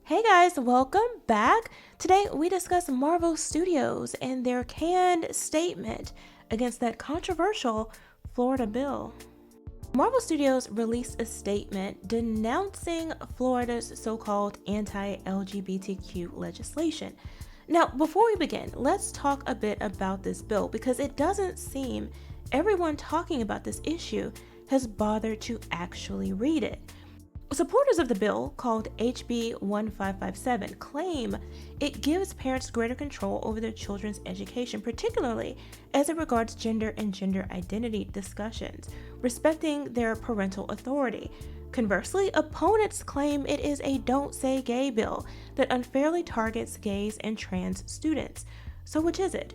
Hey guys, welcome back. Today we discuss Marvel Studios and their canned statement against that controversial Florida bill. Marvel Studios released a statement denouncing Florida's so-called anti-LGBTQ legislation. Now, before we begin, let's talk a bit about this bill because it doesn't seem everyone talking about this issue has bothered to actually read it. Supporters of the bill, called HB 1557, claim it gives parents greater control over their children's education, particularly as it regards gender and gender identity discussions, respecting their parental authority. Conversely, opponents claim it is a Don't Say Gay bill that unfairly targets gays and trans students. So which is it?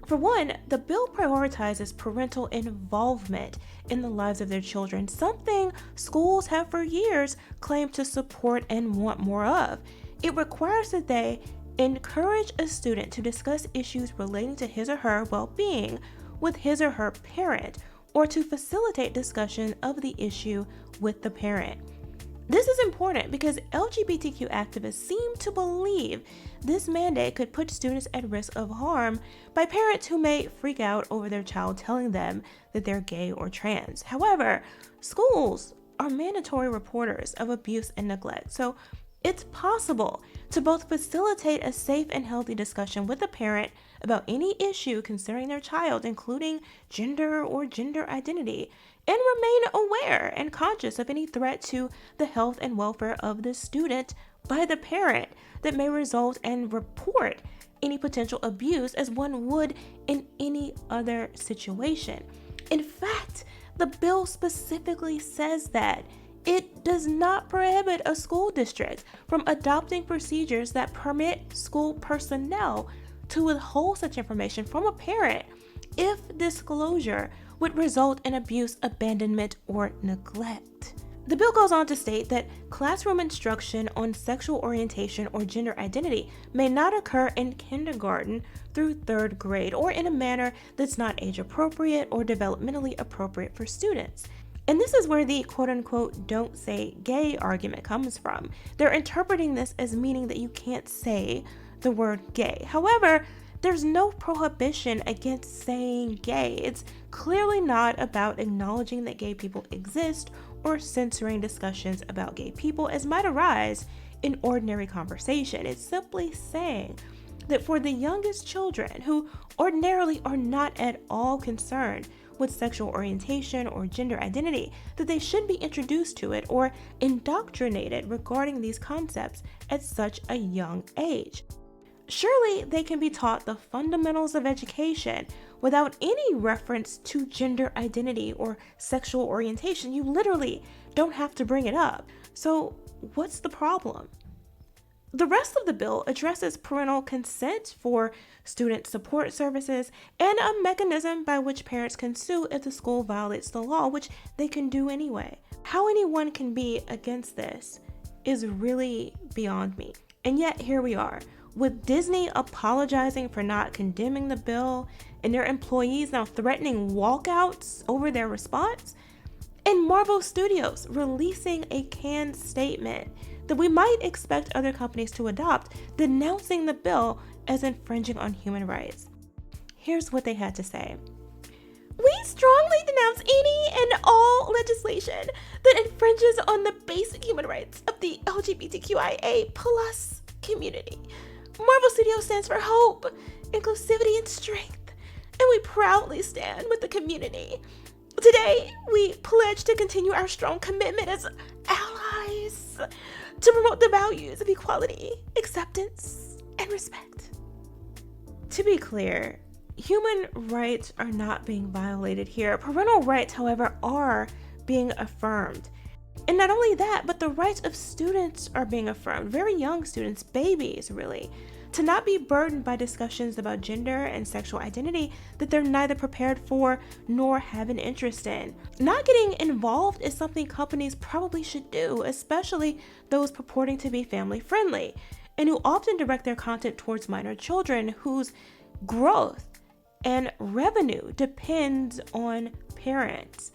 For one, the bill prioritizes parental involvement in the lives of their children, something schools have for years claimed to support and want more of. It requires that they encourage a student to discuss issues relating to his or her well-being with his or her parent, or to facilitate discussion of the issue with the parent. This is important because LGBTQ activists seem to believe this mandate could put students at risk of harm by parents who may freak out over their child telling them that they're gay or trans. However, schools are mandatory reporters of abuse and neglect, so it's possible to both facilitate a safe and healthy discussion with a parent about any issue concerning their child, including gender or gender identity, and remain aware and conscious of any threat to the health and welfare of the student by the parent that may result, and report any potential abuse as one would in any other situation. In fact, the bill specifically says that it does not prohibit a school district from adopting procedures that permit school personnel to withhold such information from a parent if disclosure would result in abuse, abandonment, or neglect. The bill goes on to state that classroom instruction on sexual orientation or gender identity may not occur in kindergarten through third grade or in a manner that's not age appropriate or developmentally appropriate for students. And this is where the quote-unquote "don't say gay" argument comes from. They're interpreting this as meaning that you can't say the word gay. However, there's no prohibition against saying gay. It's clearly not about acknowledging that gay people exist or censoring discussions about gay people as might arise in ordinary conversation. It's simply saying that for the youngest children who ordinarily are not at all concerned with sexual orientation or gender identity, that they should be introduced to it or indoctrinated regarding these concepts at such a young age. Surely they can be taught the fundamentals of education without any reference to gender identity or sexual orientation. You literally don't have to bring it up. So what's the problem? The rest of the bill addresses parental consent for student support services and a mechanism by which parents can sue if the school violates the law, which they can do anyway. How anyone can be against this is really beyond me. And yet here we are, with Disney apologizing for not condemning the bill and their employees now threatening walkouts over their response, and Marvel Studios releasing a canned statement that we might expect other companies to adopt, denouncing the bill as infringing on human rights. Here's what they had to say. "We strongly denounce any and all legislation that infringes on the basic human rights of the LGBTQIA+ community. Marvel Studios stands for hope, inclusivity, and strength, and we proudly stand with the community. Today, we pledge to continue our strong commitment as allies to promote the values of equality, acceptance, and respect." To be clear, human rights are not being violated here. Parental rights, however, are being affirmed. And not only that, but the rights of students are being affirmed. Very young students, babies really, to not be burdened by discussions about gender and sexual identity that they're neither prepared for nor have an interest in. Not getting involved is something companies probably should do, especially those purporting to be family friendly and who often direct their content towards minor children whose growth and revenue depends on parents.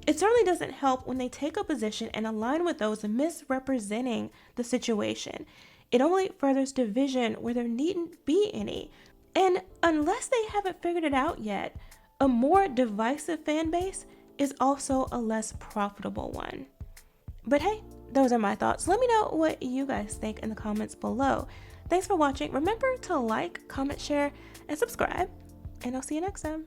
It certainly doesn't help when they take a position and align with those misrepresenting the situation. It only furthers division where there needn't be any. And unless they haven't figured it out yet, a more divisive fan base is also a less profitable one. But hey, those are my thoughts. Let me know what you guys think in the comments below. Thanks for watching. Remember to like, comment, share, and subscribe, and I'll see you next time.